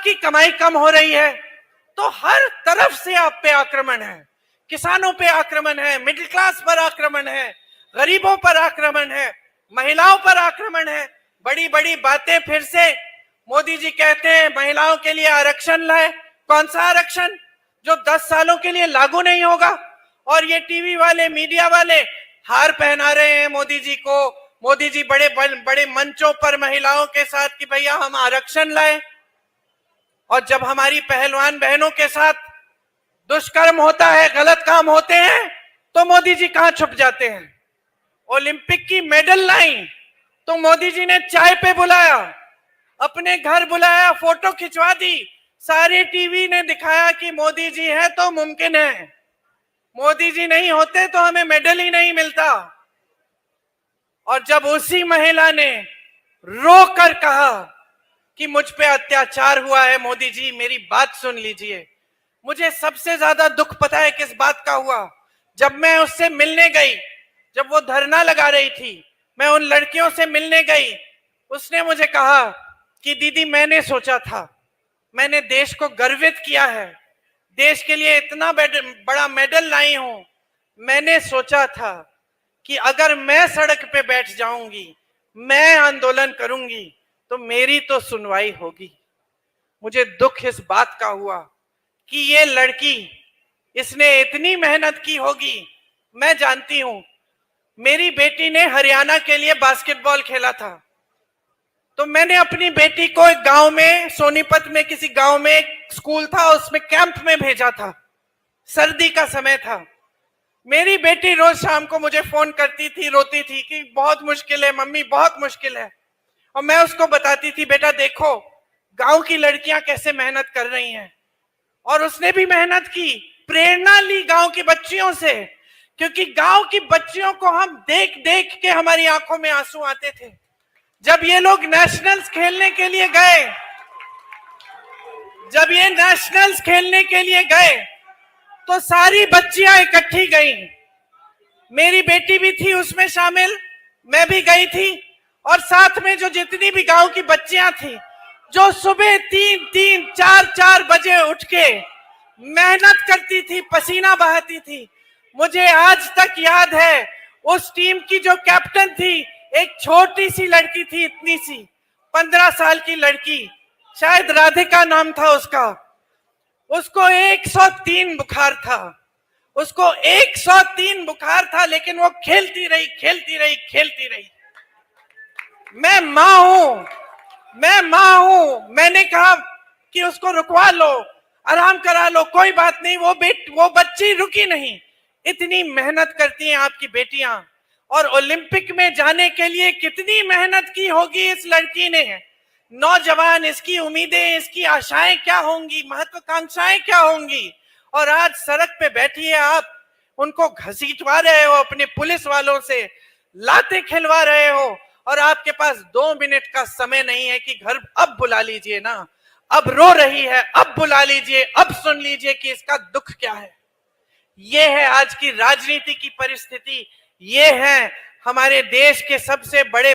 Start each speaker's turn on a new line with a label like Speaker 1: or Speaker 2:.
Speaker 1: आपकी कमाई कम हो रही है तो हर तरफ से आप पे आक्रमण है। किसानों पे आक्रमण है, मिडिल क्लास पर आक्रमण है, गरीबों पर आक्रमण है, महिलाओं पर आक्रमण है। बड़ी बड़ी बातें फिर से मोदी जी कहते हैं महिलाओं के लिए आरक्षण लाए। कौन सा आरक्षण जो 10 सालों के लिए लागू नहीं होगा? और ये टीवी वाले, मीडिया वाले हार पहना रहे हैं मोदी जी को। मोदी जी बड़े बड़े मंचों पर महिलाओं के साथ कि भैया हम आरक्षण लाए, और जब हमारी पहलवान बहनों के साथ दुष्कर्म होता है, गलत काम होते हैं, तो मोदी जी कहां छुप जाते हैं? ओलंपिक की मेडल लाई तो मोदी जी ने चाय पे बुलाया, अपने घर बुलाया, फोटो खिंचवा दी, सारे टीवी ने दिखाया कि मोदी जी है तो मुमकिन है। मोदी जी नहीं होते तो हमें मेडल ही नहीं मिलता। और जब उसी महिला ने रो कर कहा कि मुझ पे अत्याचार हुआ है, मोदी जी मेरी बात सुन लीजिए। मुझे सबसे ज्यादा दुख पता है किस बात का हुआ? जब मैं उससे मिलने गई, जब वो धरना लगा रही थी, मैं उन लड़कियों से मिलने गई, उसने मुझे कहा कि दीदी मैंने सोचा था, मैंने देश को गर्वित किया है, देश के लिए इतना बड़ा मेडल लाई हूं, मैंने सोचा था कि अगर मैं सड़क पे बैठ जाऊंगी, मैं आंदोलन करूंगी तो मेरी तो सुनवाई होगी। मुझे दुख इस बात का हुआ कि ये लड़की, इसने इतनी मेहनत की होगी। मैं जानती हूं, मेरी बेटी ने हरियाणा के लिए बास्केटबॉल खेला था, तो मैंने अपनी बेटी को एक गांव में, सोनीपत में किसी गांव में एक स्कूल था, उसमें कैंप में भेजा था। सर्दी का समय था। मेरी बेटी रोज शाम को मुझे फोन करती थी, रोती थी कि बहुत मुश्किल है मम्मी, बहुत मुश्किल है। और मैं उसको बताती थी बेटा देखो गांव की लड़कियां कैसे मेहनत कर रही हैं। और उसने भी मेहनत की, प्रेरणा ली गांव की बच्चियों से, क्योंकि गांव की बच्चियों को हम देख देख के हमारी आंखों में आंसू आते थे। जब ये लोग नेशनल्स खेलने के लिए गए, जब ये नेशनल्स खेलने के लिए गए तो सारी बच्चियां इकट्ठी गईं। मेरी बेटी भी थी उसमें शामिल, मैं भी गई थी। और साथ में जो जितनी भी गांव की बच्चियां थी, जो सुबह 3-4 बजे उठ के मेहनत करती थी, पसीना बहाती थी। मुझे आज तक याद है उस टीम की जो कैप्टन थी, एक छोटी सी लड़की थी, इतनी सी 15 साल की लड़की, शायद राधिका नाम था उसका। उसको 103 बुखार था, उसको 103 बुखार था, लेकिन वो खेलती रही, खेलती रही, खेलती रही। मैं मां हूं, मैं मां हूं। मैंने कहा कि उसको रुकवा लो, आराम करा लो, कोई बात नहीं। वो बच्ची रुकी नहीं। इतनी मेहनत करती हैं आपकी बेटियां। और ओलंपिक में जाने के लिए कितनी मेहनत की होगी इस लड़की ने। नौजवान, इसकी उम्मीदें, इसकी आशाएं क्या होंगी, महत्वाकांक्षाएं क्या होंगी। और आज सड़क पे बैठी है आप, उनको घसीटवा रहे हो, अपने पुलिस वालों से लाते खिलवा रहे हो। और आपके पास 2 मिनट का समय नहीं है कि घर अब बुला लीजिए ना, अब रो रही है, अब बुला लीजिए, अब सुन लीजिए कि इसका दुख क्या है। ये है आज की राजनीति की परिस्थिति। ये है हमारे देश के सबसे बड़े